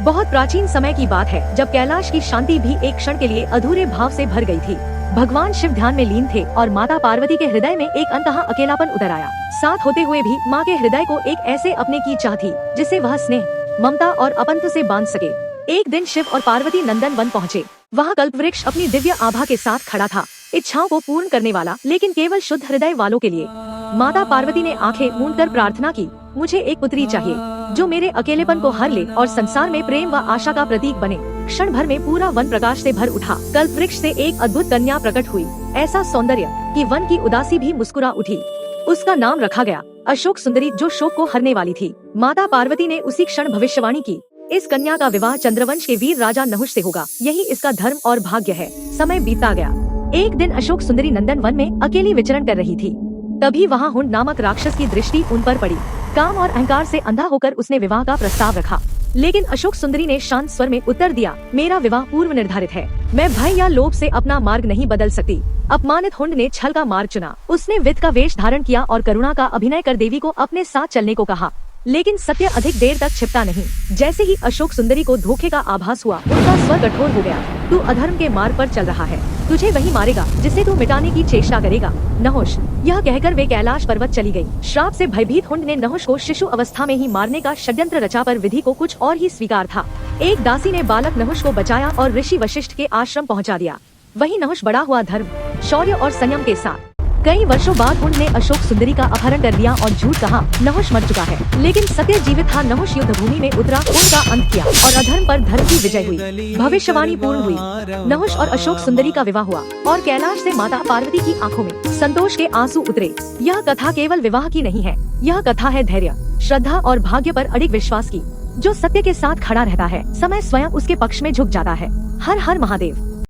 बहुत प्राचीन समय की बात है, जब कैलाश की शांति भी एक क्षण के लिए अधूरे भाव से भर गई थी। भगवान शिव ध्यान में लीन थे और माता पार्वती के हृदय में एक अनकहा अकेलापन उतर आया। साथ होते हुए भी माँ के हृदय को एक ऐसे अपने की चाह थी जिसे वह स्नेह, ममता और अपनत्व से बांध सके। एक दिन शिव और पार्वती नंदन वन पहुँचे। वहाँ कल्पवृक्ष अपनी दिव्य आभा के साथ खड़ा था, इच्छाओं को पूर्ण करने वाला, लेकिन केवल शुद्ध हृदय वालों के लिए। माता पार्वती ने आंखें मूंदकर प्रार्थना की, मुझे एक पुत्री चाहिए जो मेरे अकेलेपन को हर ले और संसार में प्रेम व आशा का प्रतीक बने। क्षण भर में पूरा वन प्रकाश से भर उठा। कल्पवृक्ष से एक अद्भुत कन्या प्रकट हुई, ऐसा सौंदर्य कि वन की उदासी भी मुस्कुरा उठी। उसका नाम रखा गया अशोक सुंदरी, जो शोक को हरने वाली थी। माता पार्वती ने उसी क्षण भविष्यवाणी की, इस कन्या का विवाह चंद्रवंश के वीर राजा नहुष से होगा, यही इसका धर्म और भाग्य है। समय बीतता गया। एक दिन अशोक सुंदरी नंदन वन में अकेली विचरण कर रही थी। तभी वहाँ हुंड नामक राक्षस की दृष्टि उन पर पड़ी। काम और अहंकार से अंधा होकर उसने विवाह का प्रस्ताव रखा, लेकिन अशोक सुंदरी ने शांत स्वर में उत्तर दिया, मेरा विवाह पूर्व निर्धारित है, मैं भय या लोभ से अपना मार्ग नहीं बदल सकती। अपमानित हुंड ने छल का मार्ग चुना। उसने वित्त का वेश धारण किया और करुणा का अभिनय कर देवी को अपने साथ चलने को कहा, लेकिन सत्य अधिक देर तक छिपता नहीं। जैसे ही अशोक सुंदरी को धोखे का आभास हुआ, उनका स्वर कठोर हो गया, तू अधर्म के मार्ग पर चल रहा है, तुझे वही मारेगा जिसे तू मिटाने की चेष्टा करेगा, नहुष। यह कहकर वे कैलाश पर्वत चली गई। श्राप से भयभीत हुंड ने नहुष को शिशु अवस्था में ही मारने का षड्यंत्र रचा, पर विधि को कुछ और ही स्वीकार था। एक दासी ने बालक नहुष को बचाया और ऋषि वशिष्ठ के आश्रम पहुँचा दिया। वही नहुष बड़ा हुआ धर्म, शौर्य और संयम के साथ। कई वर्षों बाद हुंड ने अशोक सुंदरी का अपहरण कर लिया और झूठ कहा, नहुष मर चुका है, लेकिन सत्य जीवित था। नहुष युद्ध भूमि में उतरा, उनका अंत किया और अधर्म पर धर्म की विजय हुई। भविष्यवाणी पूर्ण हुई। नहुष और अशोक सुंदरी का विवाह हुआ और कैलाश से माता पार्वती की आंखों में संतोष के आंसू उतरे। यह कथा केवल विवाह की नहीं है, यह कथा है धैर्य, श्रद्धा और भाग्य पर अडिग विश्वास की। जो सत्य के साथ खड़ा रहता है, समय स्वयं उसके पक्ष में झुक जाता है। हर हर महादेव।